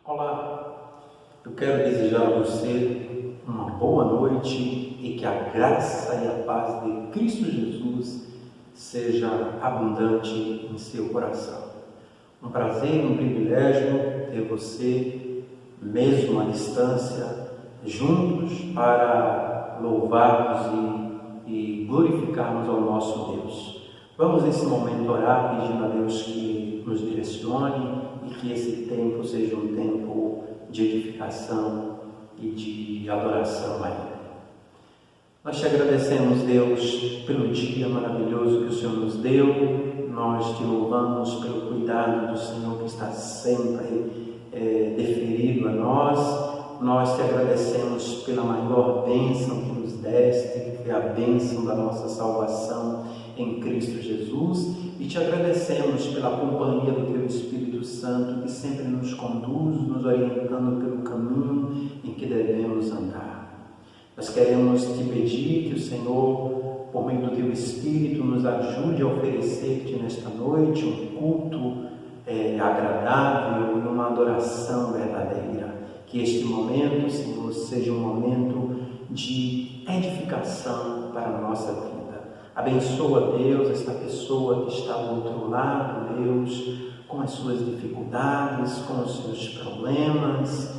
Olá, eu quero desejar a você uma boa noite e que a graça e a paz de Cristo Jesus seja abundante em seu coração. Um prazer, um privilégio ter você, mesmo à distância, juntos para louvarmos e glorificarmos ao nosso Deus. Vamos nesse momento orar pedindo a Deus que nos direcione e que esse tempo seja um tempo de edificação e de adoração a Ele. Nós te agradecemos, Deus, pelo dia maravilhoso que o Senhor nos deu. Nós te louvamos pelo cuidado do Senhor que está sempre deferido a nós. Nós te agradecemos pela maior bênção que nos deste, que foi a bênção da nossa salvação em Cristo Jesus, e te agradecemos pela companhia do Teu Espírito Santo, que sempre nos conduz, nos orientando pelo caminho em que devemos andar. Nós queremos te pedir que o Senhor, por meio do Teu Espírito, nos ajude a oferecer-te nesta noite um culto agradável e uma adoração verdadeira. Que este momento, Senhor, seja um momento de edificação para a nossa vida. Abençoa, Deus, esta pessoa que está do outro lado, Deus, com as suas dificuldades, com os seus problemas,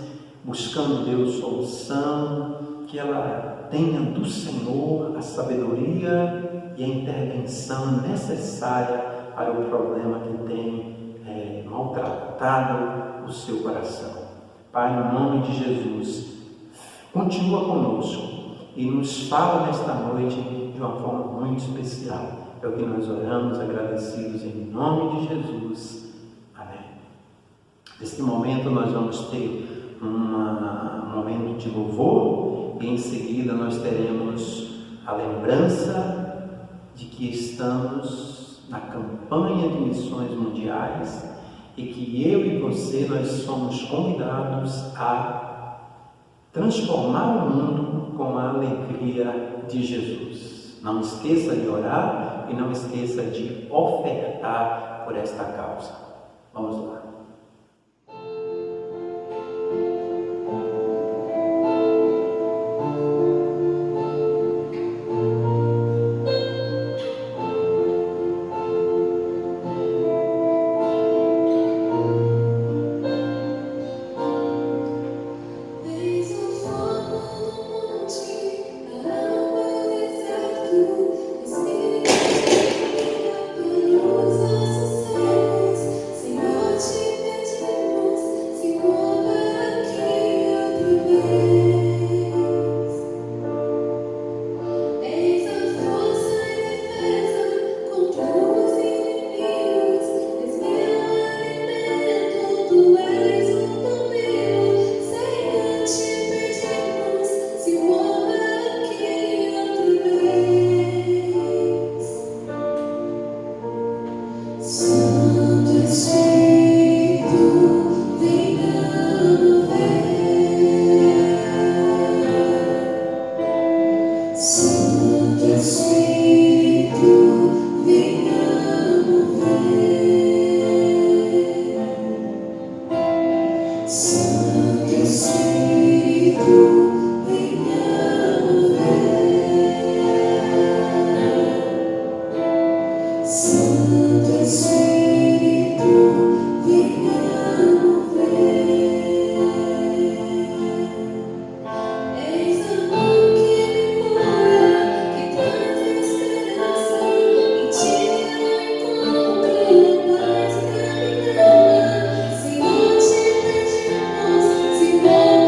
buscando, Deus, solução, que ela tenha do Senhor a sabedoria e a intervenção necessária para o problema que tem maltratado o seu coração. Pai, no nome de Jesus, continua conosco e nos fala nesta noite de uma forma muito especial. É o que nós oramos, agradecidos em nome de Jesus. Amém. Neste momento nós vamos ter um momento de louvor e em seguida nós teremos a lembrança de que estamos na campanha de missões mundiais e que eu e você, nós somos convidados a transformar o mundo com a alegria de Jesus. Não esqueça de orar e não esqueça de ofertar por esta causa. Vamos lá. Senhor, te pedimos, Senhor.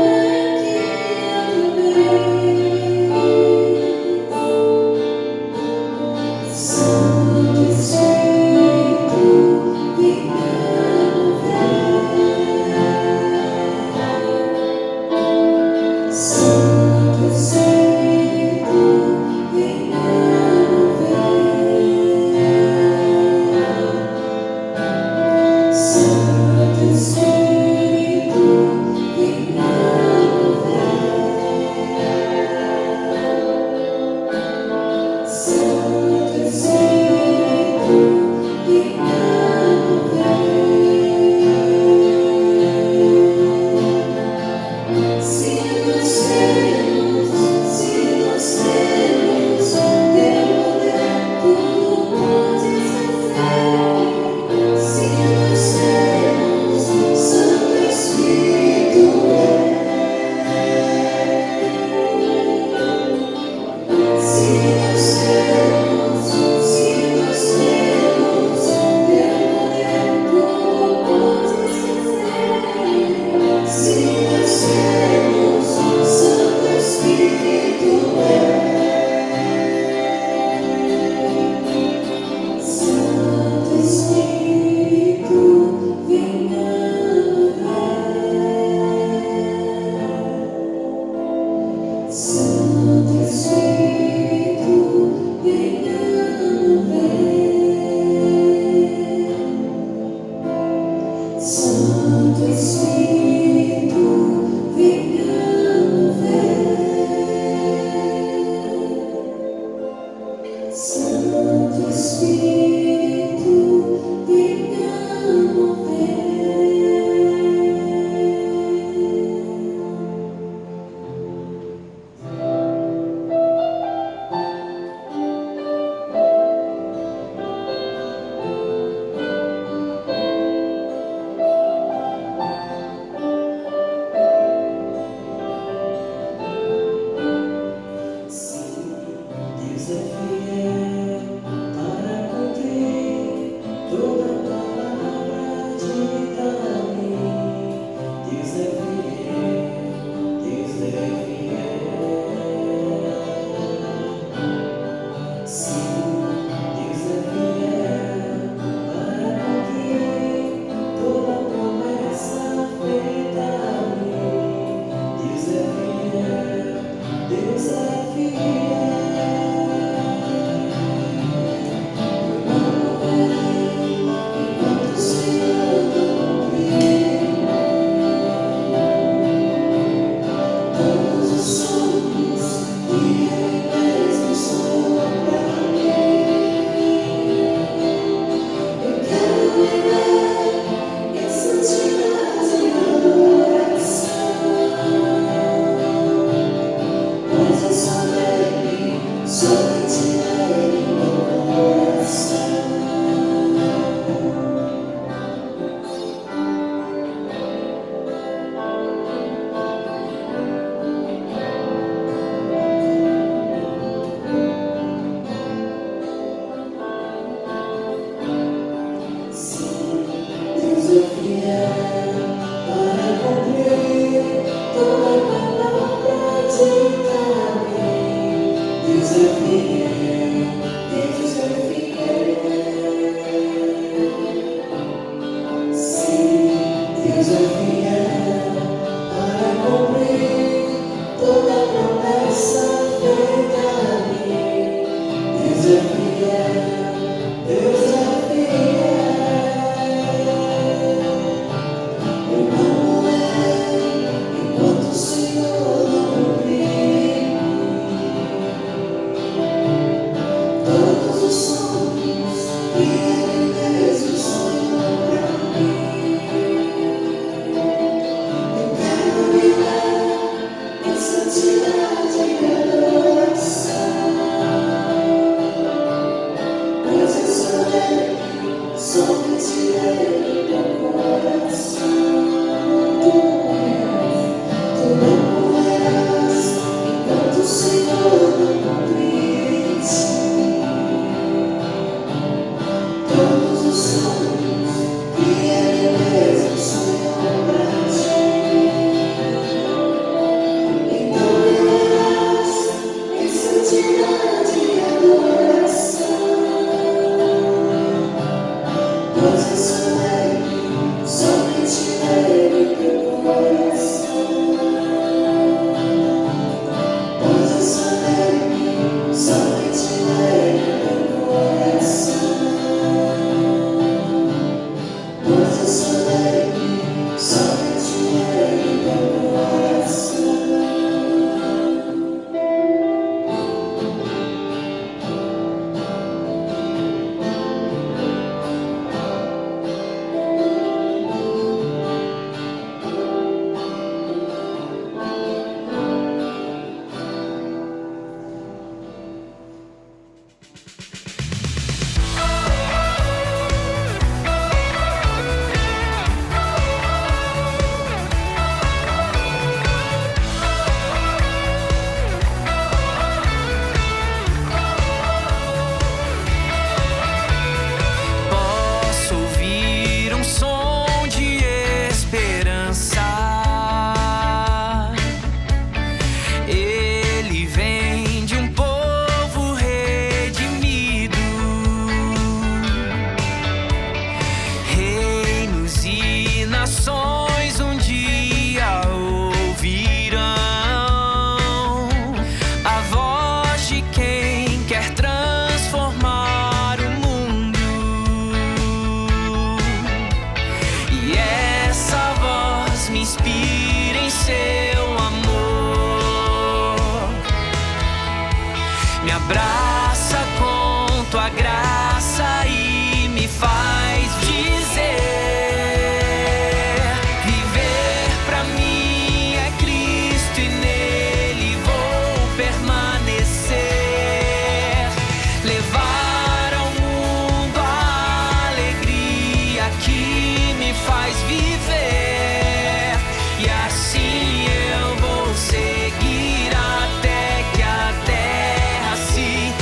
assim eu vou seguir até que a terra se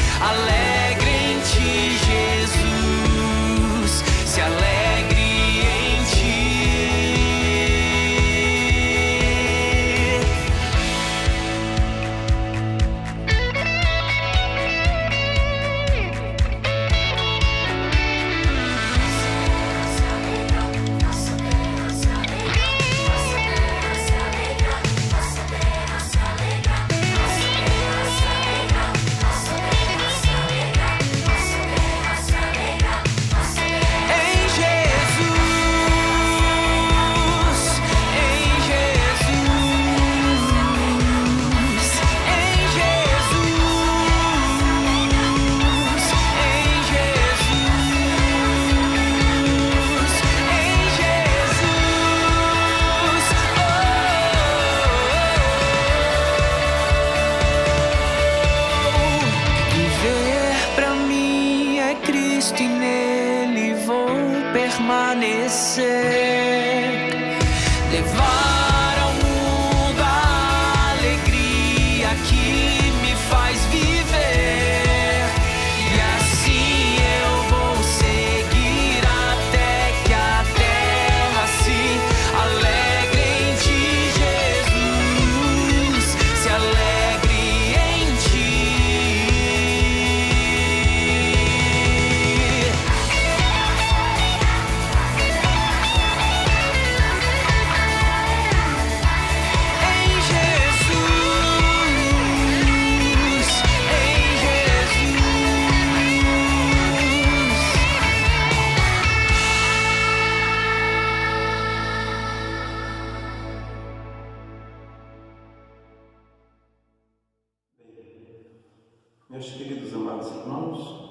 Meus queridos amados irmãos,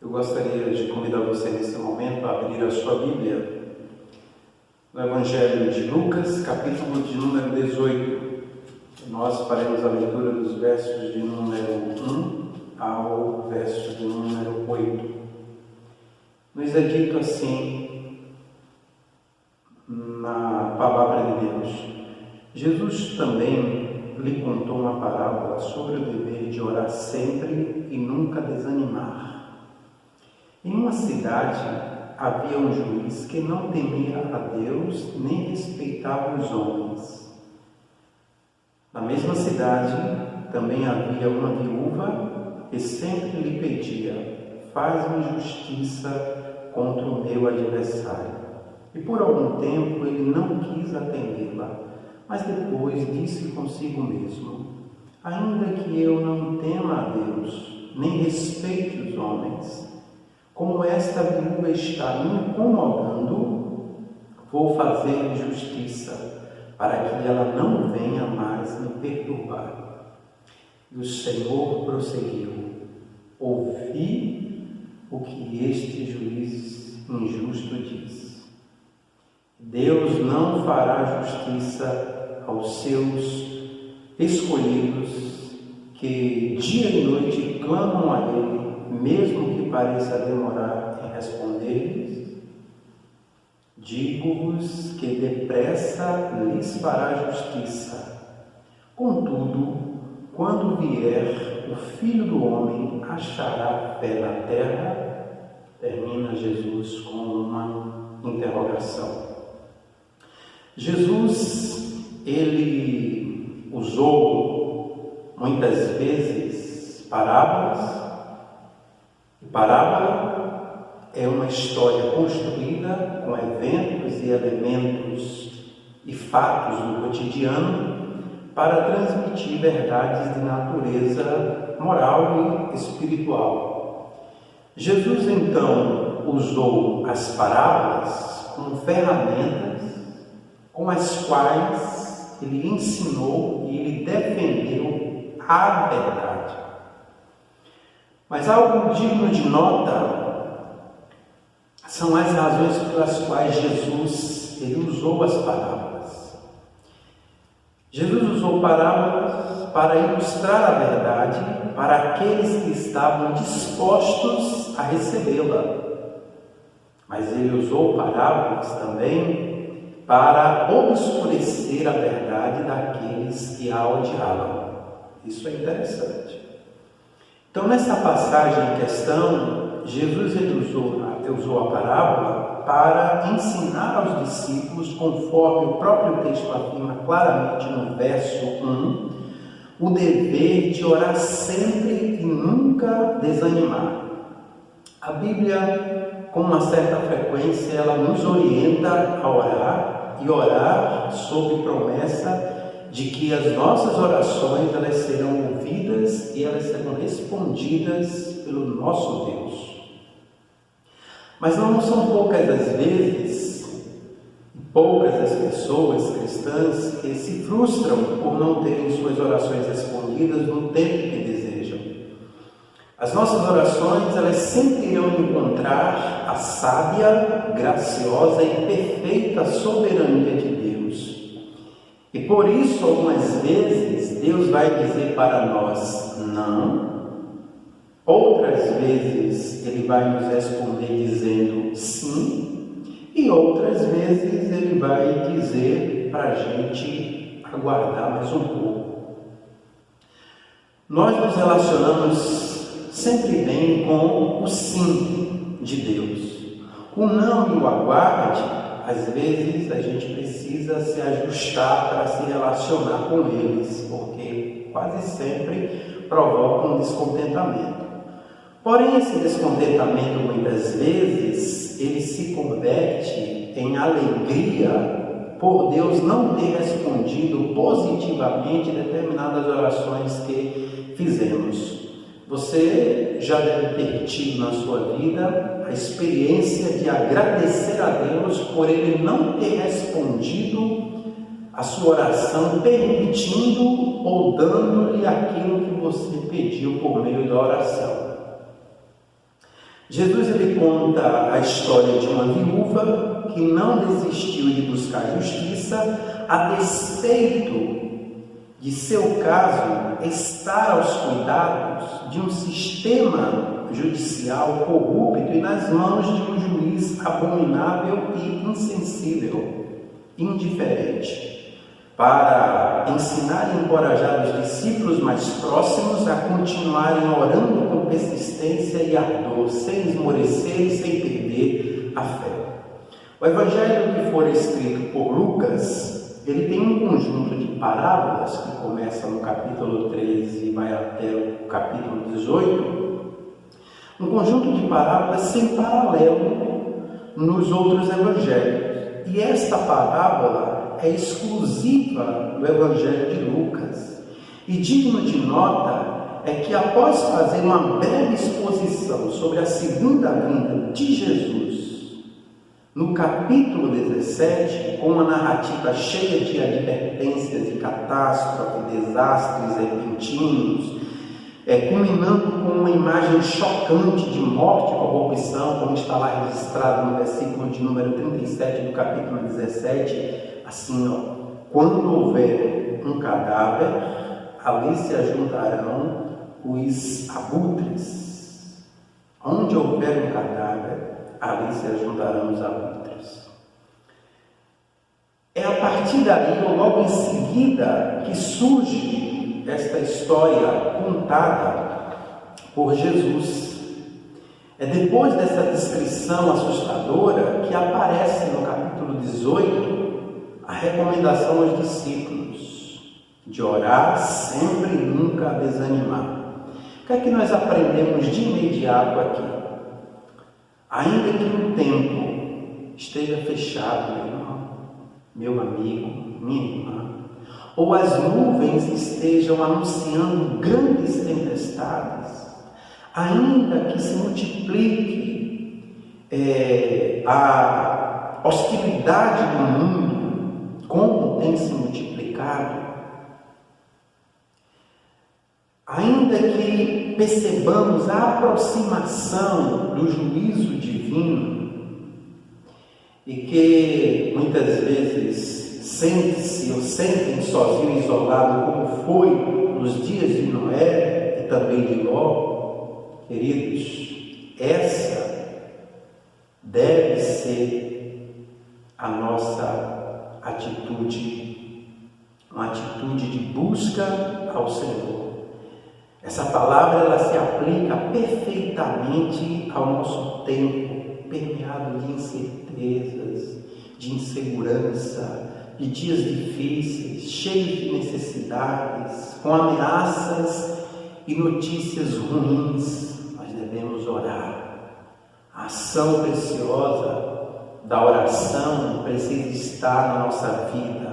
eu gostaria de convidar você nesse momento a abrir a sua Bíblia no Evangelho de Lucas, capítulo de número 18. Nós faremos a leitura dos versos de número 1 ao verso de número 8. Nos é dito assim na palavra de Deus: Jesus também lhe contou uma parábola sobre o dever de orar sempre e nunca desanimar. Em uma cidade havia um juiz que não temia a Deus nem respeitava os homens. Na mesma cidade também havia uma viúva que sempre lhe pedia: faz-me justiça contra o meu adversário. E por algum tempo ele não quis atendê-la, mas depois disse consigo mesmo: ainda que eu não tema a Deus, nem respeite os homens, como esta viúva está me incomodando, vou fazer justiça, para que ela não venha mais me perturbar. E o Senhor prosseguiu: ouvi o que este juiz injusto diz. Deus não fará justiça aos seus escolhidos, que dia e noite clamam a Ele, mesmo que pareça demorar em responder-lhes? Digo-vos que depressa lhes fará justiça. Contudo, quando vier o Filho do Homem, achará fé na terra? Termina Jesus com uma interrogação. Jesus, ele usou muitas vezes parábolas. E parábola é uma história construída com eventos e elementos e fatos do cotidiano para transmitir verdades de natureza moral e espiritual. Jesus, então, usou as parábolas como ferramentas com as quais ele ensinou e ele defendeu a verdade. Mas algo digno de nota são as razões pelas quais Jesus ele usou as parábolas. Jesus usou parábolas para ilustrar a verdade para aqueles que estavam dispostos a recebê-la. Mas ele usou parábolas também para obscurecer a verdade daqueles que a odiavam. Isso é interessante. Então, nessa passagem em questão, Jesus usou a parábola para ensinar aos discípulos, conforme o próprio texto afirma claramente no verso 1, o dever de orar sempre e nunca desanimar. A Bíblia, com uma certa frequência, ela nos orienta a orar e orar sob promessa de que as nossas orações elas serão ouvidas e elas serão respondidas pelo nosso Deus. Mas não são poucas as vezes, poucas as pessoas cristãs que se frustram por não terem suas orações respondidas no tempo que desejam. As nossas orações, elas sempre irão encontrar a sábia, graciosa e perfeita soberania de Deus. E por isso, algumas vezes, Deus vai dizer para nós não. Outras vezes, Ele vai nos responder dizendo sim. E outras vezes, Ele vai dizer para a gente aguardar mais um pouco. Nós nos relacionamos sempre bem com o sim de Deus. O não e o aguarde, às vezes a gente precisa se ajustar para se relacionar com eles, porque quase sempre provocam descontentamento. Porém, esse descontentamento, muitas vezes, ele se converte em alegria por Deus não ter respondido positivamente determinadas orações que fizemos. Você já deve ter tido na sua vida a experiência de agradecer a Deus por Ele não ter respondido a sua oração permitindo ou dando-lhe aquilo que você pediu por meio da oração. Jesus ele conta a história de uma viúva que não desistiu de buscar justiça a despeito de seu caso estar aos cuidados de um sistema judicial corrupto e nas mãos de um juiz abominável e insensível, indiferente, para ensinar e encorajar os discípulos mais próximos a continuarem orando com persistência e ardor, sem esmorecer e sem perder a fé. O evangelho que for escrito por Lucas, ele tem um conjunto de parábolas que começa no capítulo 13 e vai até o capítulo 18, um conjunto de parábolas sem paralelo nos outros evangelhos. E esta parábola é exclusiva do evangelho de Lucas. E digno de nota é que após fazer uma breve exposição sobre a segunda vinda de Jesus, no capítulo 17, com uma narrativa cheia de advertências de catástrofe, desastres repentinos, culminando com uma imagem chocante de morte e corrupção, como está lá registrado no versículo de número 37 do capítulo 17, assim, quando houver um cadáver, ali se ajuntarão os abutres. Onde houver um cadáver, ali se ajuntarão os abutres. É a partir daí, ou logo em seguida, que surge esta história contada por Jesus. É depois dessa descrição assustadora que aparece no capítulo 18 a recomendação aos discípulos de orar sempre e nunca desanimar. O que é que nós aprendemos de imediato aqui? Ainda que o tempo esteja fechado, meu irmão, meu amigo, minha irmã, ou as nuvens estejam anunciando grandes tempestades, ainda que se multiplique a hostilidade do mundo, como tem se multiplicado, ainda que percebamos a aproximação do juízo divino e que muitas vezes sente-se ou sentem sozinho, isolado, como foi nos dias de Noé e também de Ló, queridos, essa deve ser a nossa atitude, uma atitude de busca ao Senhor. Essa palavra ela se aplica perfeitamente ao nosso tempo, permeado de incertezas, de insegurança, de dias difíceis, cheios de necessidades, com ameaças e notícias ruins. Nós devemos orar. A ação preciosa da oração precisa estar na nossa vida.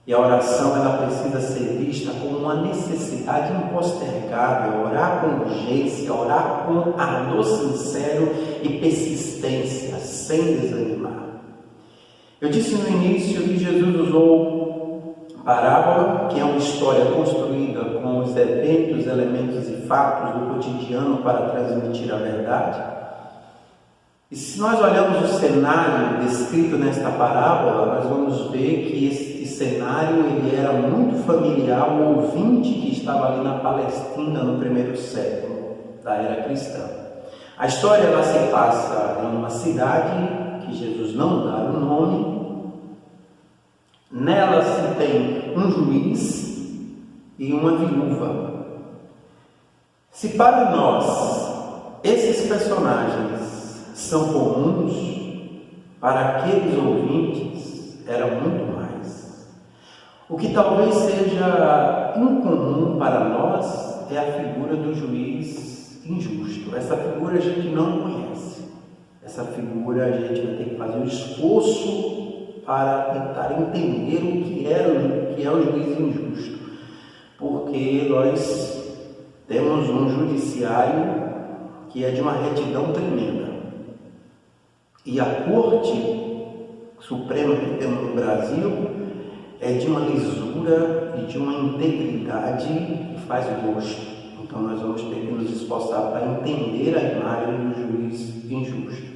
E a oração ela precisa ser vista como uma necessidade impostergável, orar com urgência, orar com ardor sincero e persistência, sem desanimar. Eu disse no início que Jesus usou parábola, que é uma história construída com os eventos, elementos e fatos do cotidiano para transmitir a verdade. E se nós olharmos o cenário descrito nesta parábola, nós vamos ver que esse cenário ele era muito familiar ao ouvinte que estava ali na Palestina no primeiro século da era cristã. A história ela se passa em uma cidade que Jesus não dá o nome. Nela se tem um juiz e uma viúva. Se para nós esses personagens são comuns, para aqueles ouvintes era muito mais. O que talvez seja incomum para nós é a figura do juiz injusto. Essa figura a gente não conhece. Essa figura a gente vai ter que fazer um esforço para tentar entender o que é o juiz injusto. Porque nós temos um judiciário que é de uma retidão tremenda. E a Corte Suprema que temos no Brasil, é de uma lisura e de uma integridade que faz gosto. Então nós vamos ter que nos esforçar para entender a imagem do juiz injusto.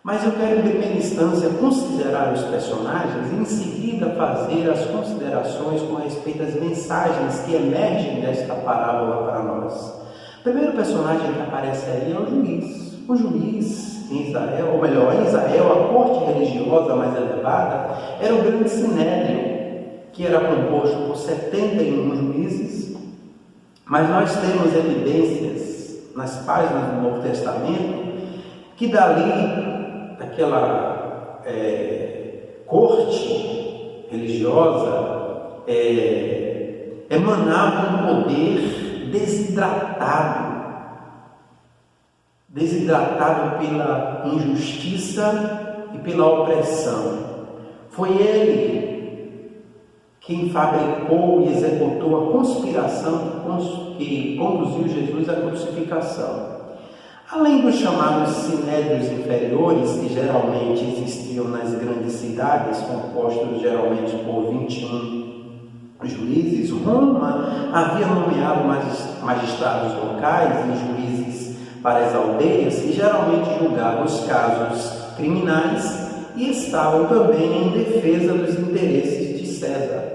Mas eu quero, em primeira instância, considerar os personagens e, em seguida, fazer as considerações com respeito às mensagens que emergem desta parábola para nós. O primeiro personagem que aparece aí é o juiz. O juiz em Israel, ou melhor, em Israel, a corte religiosa mais elevada era o grande sinédrio, que era composto por 71 juízes, mas nós temos evidências nas páginas do Novo Testamento que daquela corte religiosa emanava um poder desidratado pela injustiça e pela opressão. Foi ele quem fabricou e executou a conspiração que conduziu Jesus à crucificação. Além dos chamados sinédrios inferiores, que geralmente existiam nas grandes cidades, compostos geralmente por 21 juízes, Roma havia nomeado magistrados locais e juízes para as aldeias, que geralmente julgavam os casos criminais e estavam também em defesa dos interesses de César.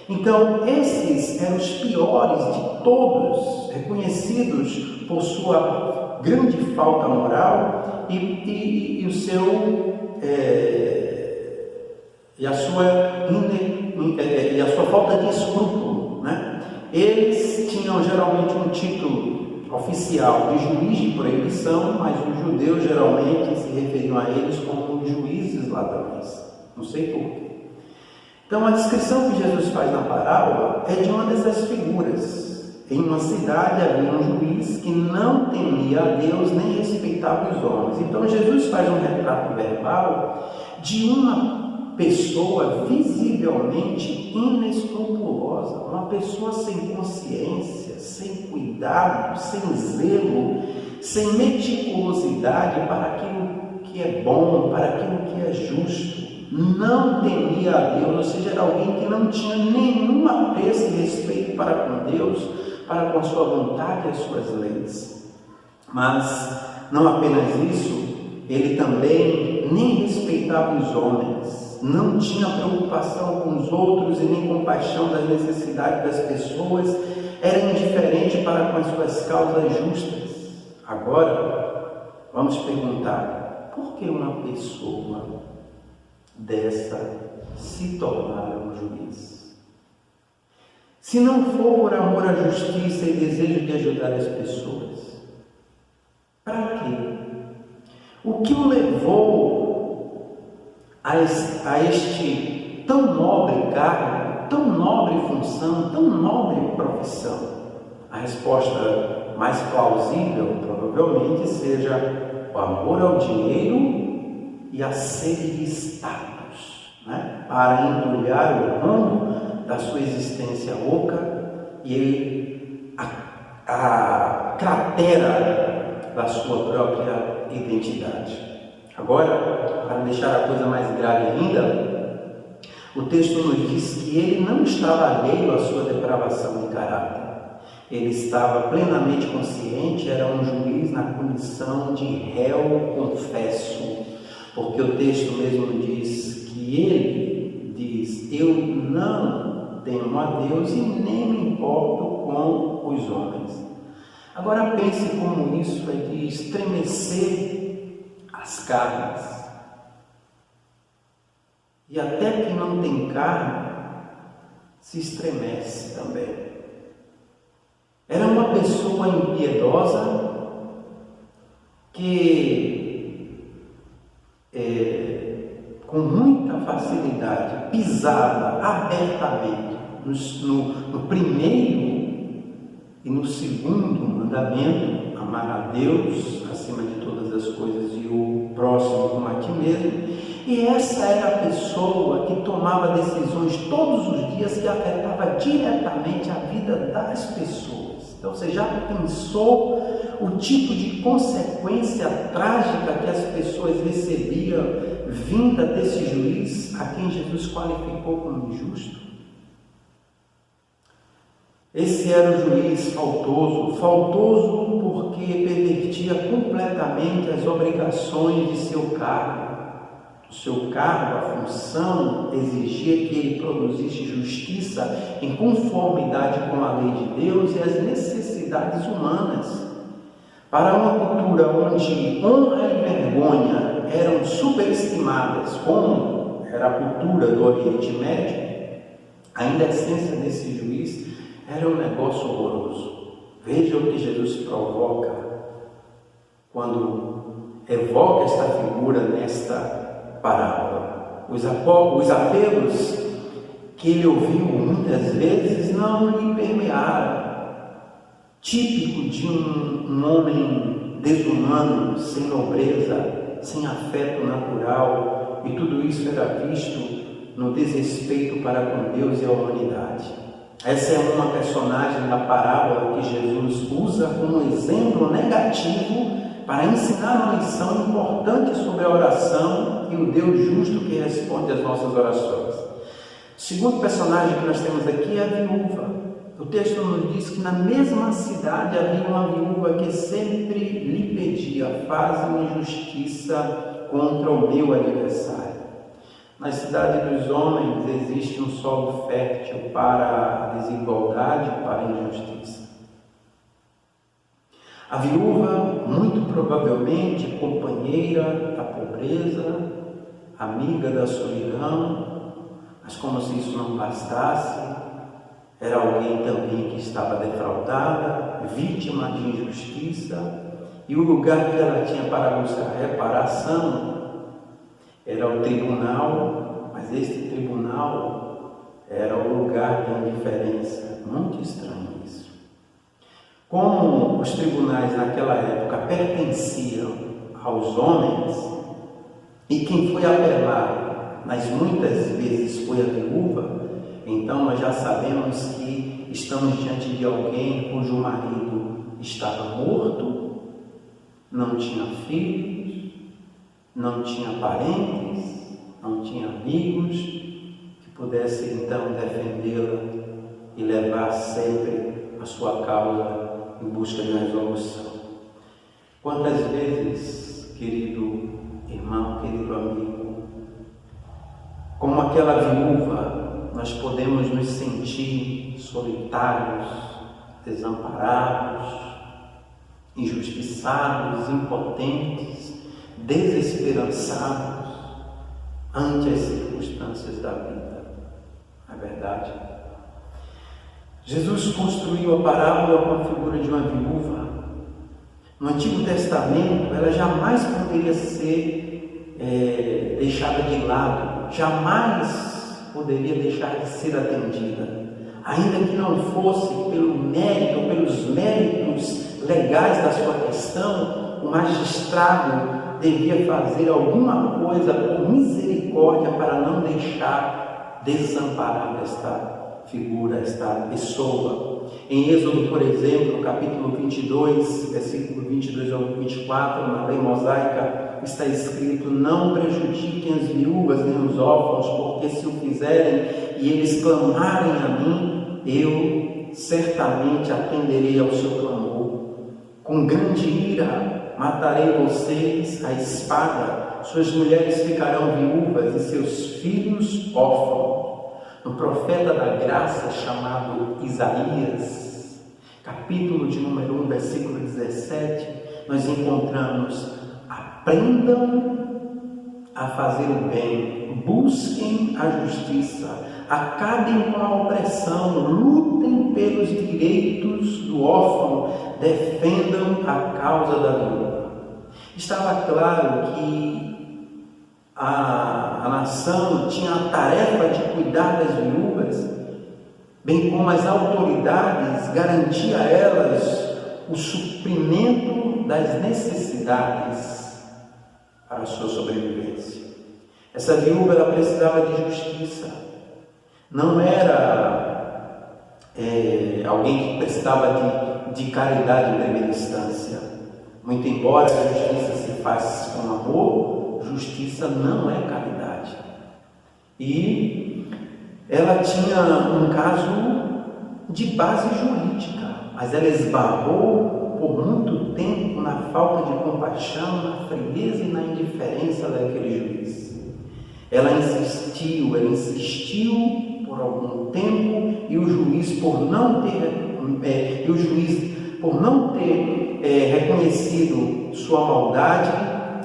Então, esses eram os piores de todos, reconhecidos por sua grande falta moral e a sua falta de escrúpulo, né? Eles tinham geralmente um título oficial de juiz de proibição, mas os judeus geralmente se referiam a eles como juízes ladrões. Não sei porquê. Então, a descrição que Jesus faz na parábola é de uma dessas figuras. Em uma cidade havia um juiz que não temia a Deus nem respeitava os homens. Então, Jesus faz um retrato verbal de uma pessoa visivelmente inescrupulosa, uma pessoa sem consciência, sem cuidado, sem zelo, sem meticulosidade para aquilo que é bom, para aquilo que é justo. Não temia a Deus, ou seja, era alguém que não tinha nenhum apreço e respeito para com Deus, para com a sua vontade e as suas leis. Mas não apenas isso, ele também nem respeitava os homens, não tinha preocupação com os outros e nem compaixão das necessidades das pessoas, era indiferente para com as suas causas justas. Agora, vamos perguntar, por que uma pessoa dessa se tornar um juiz? Se não for por amor à justiça e desejo de ajudar as pessoas, para quê? O que o levou a este tão nobre cargo, tão nobre função, tão nobre profissão? A resposta mais plausível provavelmente seja o amor ao dinheiro e a sede de status, né? Para entulhar o ramo da sua existência oca e a cratera da sua própria identidade. Agora, para deixar a coisa mais grave ainda, o texto nos diz que ele não estava alheio à sua depravação de caráter. Ele estava plenamente consciente, era um juiz na condição de réu confesso, porque o texto mesmo diz que ele diz: eu não temo a Deus e nem me importo com os homens. Agora pense como isso é de estremecer as carnes. E até que não tem carne, se estremece também. Era uma pessoa impiedosa que com muita facilidade pisava abertamente no primeiro e no segundo mandamento: amar a Deus acima de todas as coisas e o próximo como a ti mesmo. E essa era a pessoa que tomava decisões todos os dias que afetava diretamente a vida das pessoas. Então você já pensou o tipo de consequência trágica que as pessoas recebiam vinda desse juiz a quem Jesus qualificou como injusto? Esse era o juiz faltoso porque pervertia completamente as obrigações de seu cargo. O seu cargo, a função, exigia que ele produzisse justiça em conformidade com a lei de Deus e as necessidades humanas. Para uma cultura onde honra e vergonha eram superestimadas, como era a cultura do Oriente Médio, a indecência desse juiz era um negócio horroroso. Veja o que Jesus provoca quando evoca esta figura nesta parábola. Os apelos que ele ouviu muitas vezes não lhe permearam. Típico de um homem desumano, sem nobreza, sem afeto natural, e tudo isso era visto no desrespeito para com Deus e a humanidade. Essa é uma personagem da parábola que Jesus usa como exemplo negativo para ensinar uma lição importante sobre a oração e o Deus justo que responde às nossas orações. O segundo personagem que nós temos aqui é a viúva. O texto nos diz que na mesma cidade havia uma viúva que sempre lhe pedia: faze-me justiça contra o meu adversário. Na cidade dos homens existe um solo fértil para a desigualdade e para a injustiça. A viúva, muito provavelmente companheira da pobreza, amiga da solidão, mas como se isso não bastasse, era alguém também que estava defraudada, vítima de injustiça, e o lugar que ela tinha para buscar reparação era o tribunal, mas este tribunal era o lugar da indiferença. Muito estranho isso. Como os tribunais naquela época pertenciam aos homens, e quem foi apelar, mas muitas vezes foi a viúva, então nós já sabemos que estamos diante de alguém cujo marido estava morto, não tinha filhos, não tinha parentes, não tinha amigos que pudessem então defendê-la e levar sempre a sua causa em busca de resolução. Quantas vezes, querido irmão, querido amigo, como aquela viúva, nós podemos nos sentir solitários, desamparados, injustiçados, impotentes, desesperançados ante as circunstâncias da vida. Não é verdade? Jesus construiu a parábola com a figura de uma viúva. No Antigo Testamento, ela jamais poderia ser deixada de lado, jamais poderia deixar de ser atendida, ainda que não fosse pelo mérito ou pelos méritos legais da sua questão. O magistrado devia fazer alguma coisa por misericórdia para não deixar desamparada esta figura, esta pessoa. Em Êxodo, por exemplo, no capítulo 22, versículo 22 ao 24, na lei mosaica, está escrito: não prejudiquem as viúvas nem os órfãos, porque se o fizerem e eles clamarem a mim, eu certamente atenderei ao seu clamor. Com grande ira matarei vocês à espada, suas mulheres ficarão viúvas e seus filhos órfãos. No profeta da graça chamado Isaías, capítulo de número 1, versículo 17, nós encontramos: aprendam a fazer o bem, busquem a justiça, acabem com a opressão, lutem pelos direitos do órfão, defendam a causa da viúva. Estava claro que a nação tinha a tarefa de cuidar das viúvas, bem como as autoridades garantir a elas o suprimento das necessidades para a sua sobrevivência. Essa viúva, ela precisava de justiça. Não era alguém que precisava de caridade em primeira instância. Muito embora a justiça se faça com amor, justiça não é caridade. E ela tinha um caso de base jurídica, mas ela esbarrou por muito tempo na falta de compaixão, na frieza e na indiferença daquele juiz. Ela insistiu por algum tempo, e o juiz, por não ter reconhecido sua maldade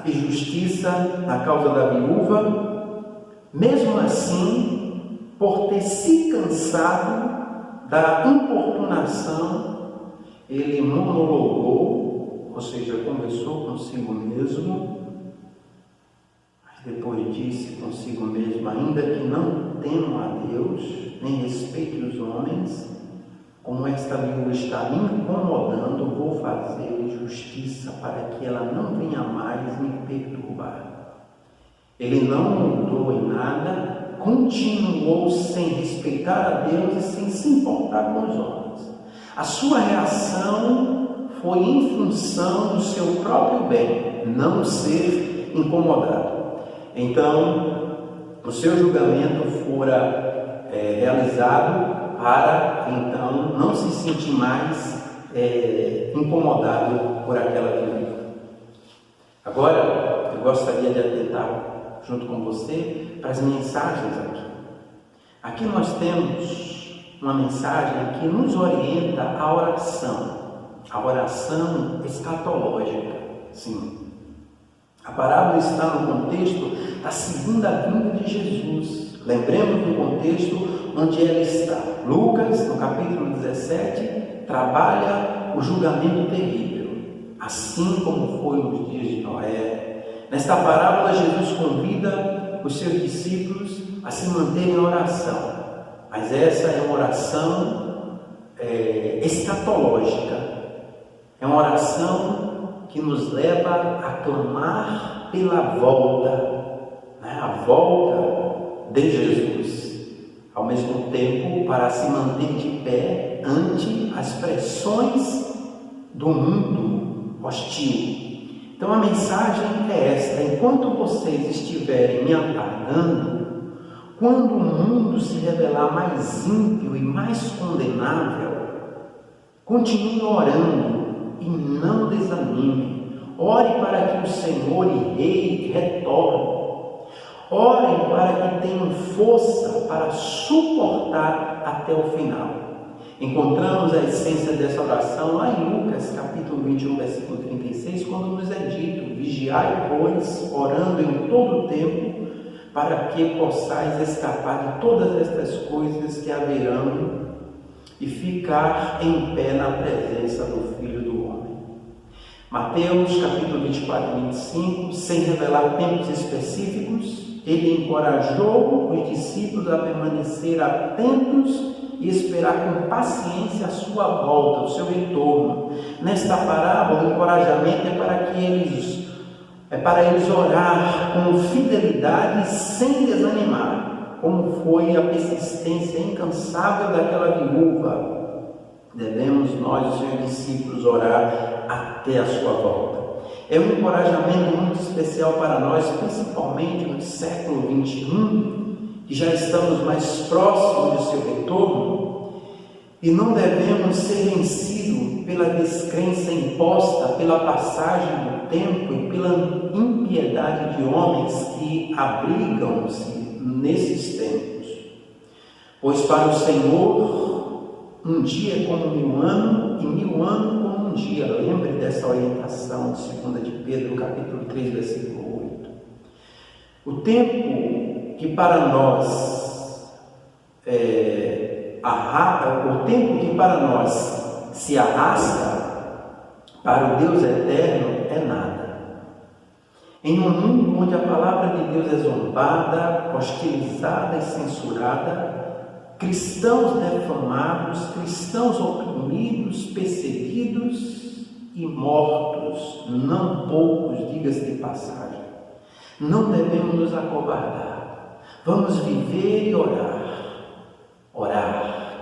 e justiça na causa da viúva, mesmo assim, por ter se cansado da importunação, ele monologou, ou seja, conversou consigo mesmo. Depois disse consigo mesmo: ainda que não temo a Deus, nem respeite os homens, como esta viúva está me incomodando, vou fazer justiça para que ela não venha mais me perturbar. Ele não mudou em nada, continuou sem respeitar a Deus e sem se importar com os homens. A sua reação foi em função do seu próprio bem, não ser incomodado. Então, o seu julgamento fora realizado para, então, não se sentir mais incomodado por aquela viúva. Agora, eu gostaria de atentar junto com você para as mensagens aqui. Aqui nós temos uma mensagem que nos orienta a oração escatológica, sim. A parábola está no contexto da segunda vinda de Jesus. Lembremos do contexto onde ela está. Lucas, no capítulo 17, trabalha o julgamento terrível, assim como foi nos dias de Noé. Nesta parábola, Jesus convida os seus discípulos a se manterem em oração. Mas essa é uma oração escatológica. É uma oração que nos leva a clamar pela volta, a volta de Jesus, ao mesmo tempo para se manter de pé ante as pressões do mundo hostil. Então a mensagem é esta: enquanto vocês estiverem me aguardando, quando o mundo se revelar mais ímpio e mais condenável, continue orando e não desanime. Ore para que o Senhor e Rei retorne. Orem para que tenham força para suportar até o final. Encontramos a essência dessa oração lá em Lucas, capítulo 21, versículo 36, quando nos é dito: vigiai, pois, orando em todo o tempo, para que possais escapar de todas estas coisas que haverão e ficar em pé na presença do Filho do Homem. Mateus, capítulo 24 e 25, sem revelar tempos específicos, ele encorajou os discípulos a permanecer atentos e esperar com paciência a sua volta, o seu retorno. Nesta parábola, o encorajamento é para eles orar com fidelidade sem desanimar, como foi a persistência incansável daquela viúva. Devemos nós, os seus discípulos, orar até a sua volta. É um encorajamento muito especial para nós, principalmente no século XXI, que já estamos mais próximos do seu retorno, e não devemos ser vencidos pela descrença imposta pela passagem do tempo e pela impiedade de homens que abrigam-se nesses tempos. Pois para o Senhor, um dia é como 1000 anos, e 1000 anos como um dia. Lembre dessa orientação de 2 de Pedro, capítulo 3, versículo 8. O tempo que para nós se arrasta, para o Deus eterno é nada. Em um mundo onde a palavra de Deus é zombada, hostilizada e censurada, cristãos defamados, cristãos oprimidos, perseguidos e mortos, não poucos, diga-se de passagem. Não devemos nos acovardar. Vamos viver e orar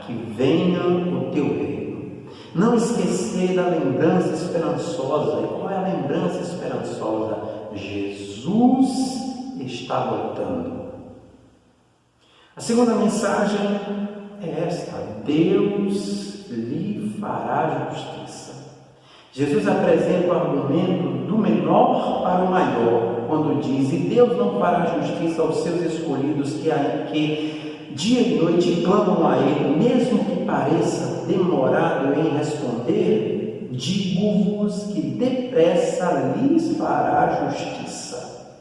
que venha o teu reino. Não esquecer da lembrança esperançosa. E qual é a lembrança esperançosa? Jesus está voltando. A segunda mensagem é esta: Deus lhe fará justiça. Jesus apresenta o argumento do menor para o maior, quando diz: e Deus não fará justiça aos seus escolhidos que dia e noite clamam a Ele, mesmo que pareça demorado em responder, digo-vos que depressa lhes fará justiça.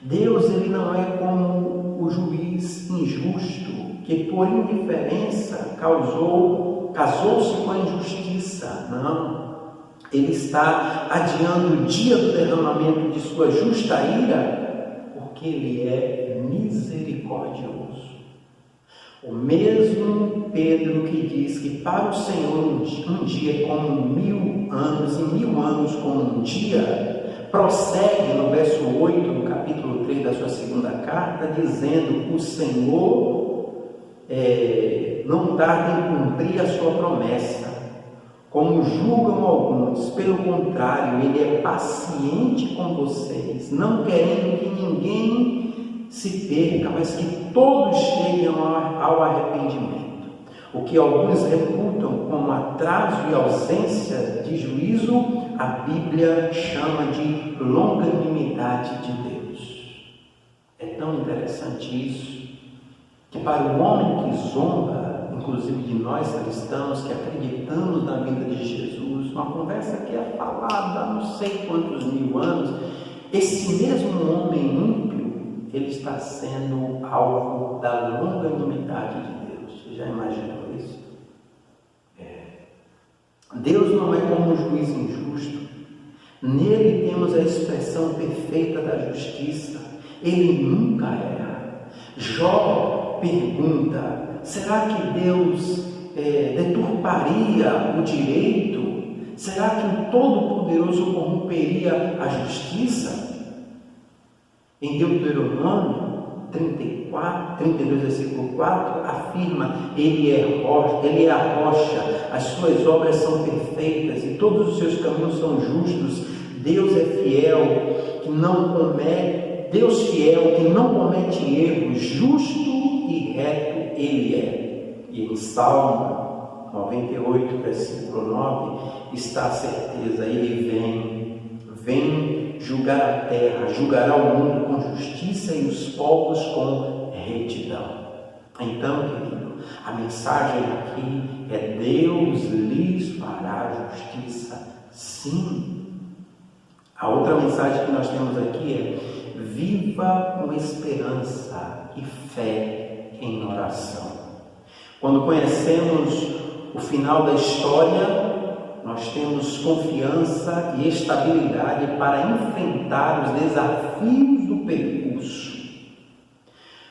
Deus, ele não é como o juiz injusto, que por indiferença casou-se com a injustiça. Não. Ele está adiando o dia do derramamento de sua justa ira, porque ele é misericordioso. O mesmo Pedro que diz que para o Senhor um dia é como 1000 anos, e 1000 anos como um dia, prossegue no verso 8 do capítulo 3 da sua segunda carta, dizendo que o Senhor não tarda em cumprir a sua promessa, como julgam alguns. Pelo contrário, ele é paciente com vocês, não querendo que ninguém se perca, mas que todos cheguem ao arrependimento. O que alguns reputam como atraso e ausência de juízo, a Bíblia chama de longanimidade de Deus. É tão interessante isso, que para o homem que zomba, inclusive de nós cristãos que acreditamos na vida de Jesus, uma conversa que é falada há não sei quantos 1000 anos, esse mesmo homem ímpio, ele está sendo alvo da longanimidade de Deus. Você já imaginou isso? Deus não é como um juiz injusto. Nele temos a expressão perfeita da justiça. Ele nunca erra. Jó pergunta: será que Deus deturparia o direito? Será que o Todo-Poderoso corromperia a justiça? Em Deuteronômio 32, versículo 4, afirma: Ele é a rocha, as suas obras são perfeitas e todos os seus caminhos são justos. Deus é fiel, que não comete erros, justo e reto Ele é. E em Salmo 98, versículo 9, está a certeza: Ele vem julgar a terra, julgará o mundo com justiça e os povos com retidão. Então, querido, a mensagem aqui é: Deus lhes fará justiça, sim. A outra mensagem que nós temos aqui é: viva com esperança e fé em oração. Quando conhecemos o final da história, nós temos confiança e estabilidade para enfrentar os desafios do percurso.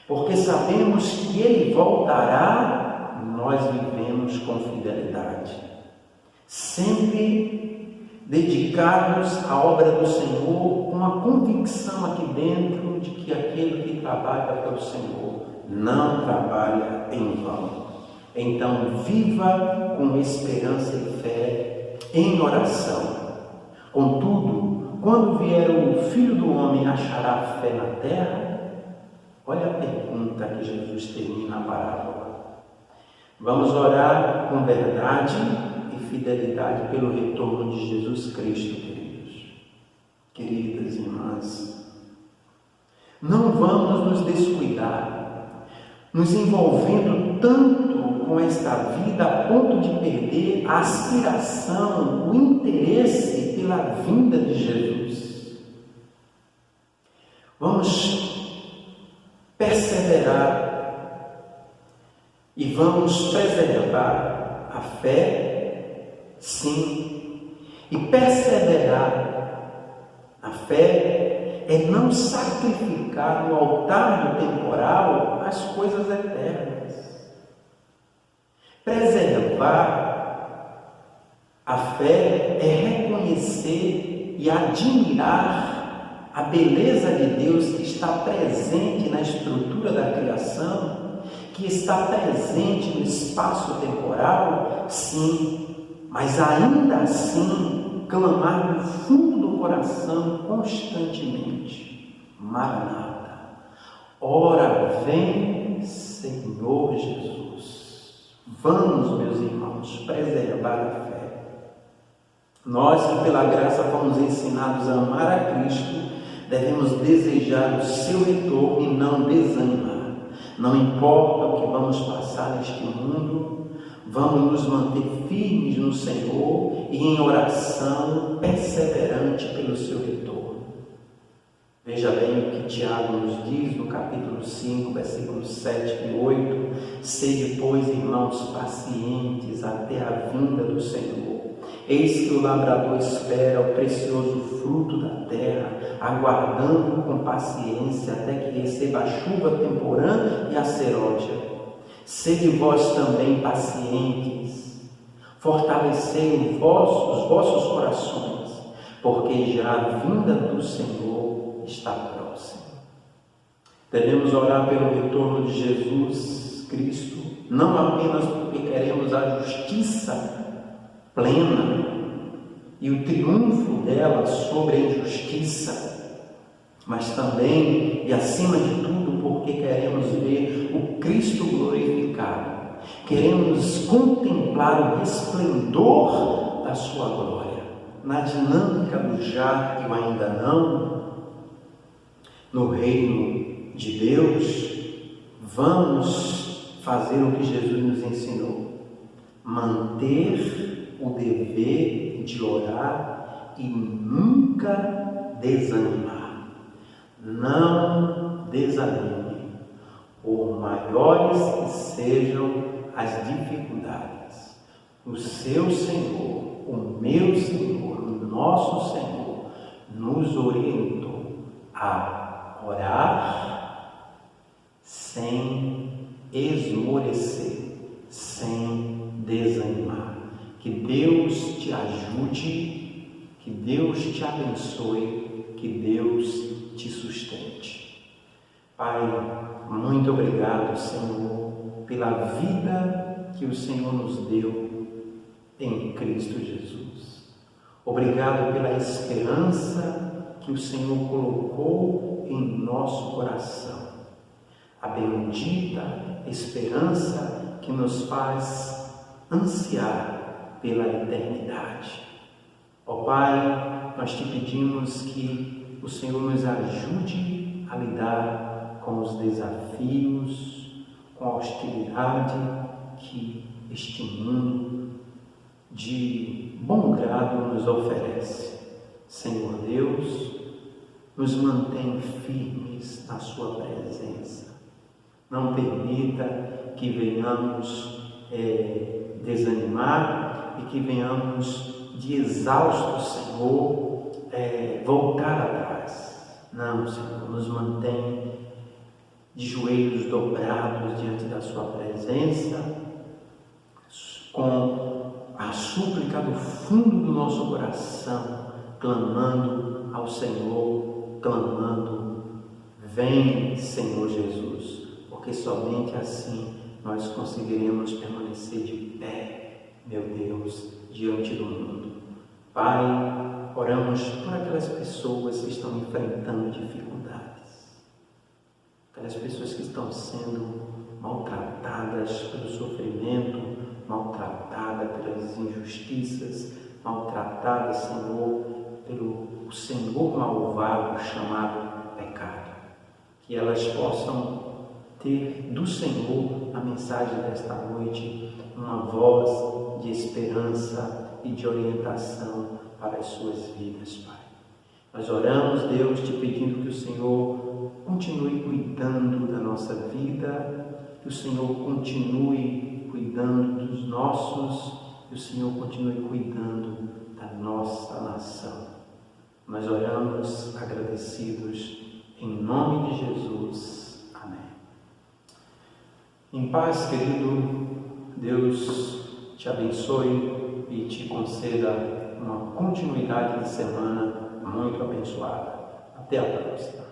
Porque sabemos que Ele voltará, nós vivemos com fidelidade, sempre dedicados à obra do Senhor, com a convicção aqui dentro de que aquele que trabalha para o Senhor não trabalha em vão. Então, viva com esperança e fé em oração. Contudo, quando vier o Filho do Homem, achará fé na terra? Olha a pergunta que Jesus termina a parábola. Vamos orar com verdade e fidelidade pelo retorno de Jesus Cristo, queridos. Queridas irmãs, não vamos nos descuidar, nos envolvendo tanto com esta vida a ponto de perder a aspiração, o interesse pela vinda de Jesus. Vamos perseverar e vamos preservar a fé, sim, e perseverar a fé é não sacrificar no altar do temporal as coisas eternas. Preservar a fé é reconhecer e admirar a beleza de Deus que está presente na estrutura da criação, que está presente no espaço temporal, sim, mas ainda assim clamar no fundo do no coração constantemente: Maranata, ora vem, Senhor Jesus. Vamos, meus irmãos, preservar a fé. Nós que pela graça fomos ensinados a amar a Cristo, devemos desejar o seu retorno e não desanimar. Não importa o que vamos passar neste mundo, vamos nos manter firmes no Senhor e em oração perseverante pelo seu retorno. Veja bem o que Tiago nos diz no capítulo 5, versículos 7 e 8. Sede, pois, irmãos, pacientes até a vinda do Senhor. Eis que o lavrador espera o precioso fruto da terra, aguardando com paciência até que receba a chuva temporã e a serôdia. Sede vós também pacientes, fortalecei os vossos corações, porque já a vinda do Senhor está próxima. Devemos orar pelo retorno de Jesus Cristo, não apenas porque queremos a justiça plena e o triunfo dela sobre a injustiça, mas também e acima de tudo porque queremos ver o Cristo glorificado, queremos contemplar o resplendor da sua glória, na dinâmica do já e o ainda não. No reino de Deus, vamos fazer o que Jesus nos ensinou: manter o dever de orar e nunca desanimar. Não desanime, por maiores que sejam as dificuldades. O seu Senhor, o meu Senhor, o nosso Senhor, nos orientou a orar sem esmorecer, sem desanimar. Que Deus te ajude, que Deus te abençoe, que Deus te sustente. Pai, muito obrigado, Senhor, pela vida que o Senhor nos deu em Cristo Jesus. Obrigado pela esperança que o Senhor colocou em nosso coração. A bendita esperança que nos faz ansiar pela eternidade. Ó Pai, nós te pedimos que o Senhor nos ajude a lidar com os desafios, com a hostilidade que este mundo de bom grado nos oferece. Senhor Deus, nos mantém firmes na sua presença. Não permita que venhamos desanimar e que venhamos de exausto, Senhor, voltar atrás. Não, Senhor, nos mantém de joelhos dobrados diante da sua presença, com a súplica do fundo do nosso coração, clamando ao Senhor, clamando: vem, Senhor Jesus, porque somente assim nós conseguiremos permanecer de pé, meu Deus, diante do mundo. Pai, oramos por aquelas pessoas que estão enfrentando dificuldades, aquelas pessoas que estão sendo maltratadas pelo sofrimento, maltratadas pelas injustiças, maltratadas, Senhor, pelo Senhor malvado chamado pecado. Que elas possam ter do Senhor, a mensagem desta noite, uma voz de esperança e de orientação para as suas vidas, Pai. Nós oramos, Deus, te pedindo que o Senhor continue cuidando da nossa vida, que o Senhor continue cuidando dos nossos, que o Senhor continue cuidando da nossa nação. Nós oramos agradecidos em nome de Jesus. Amém. Em paz, querido, Deus te abençoe e te conceda uma continuidade de semana muito abençoada. Até a próxima.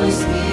Pois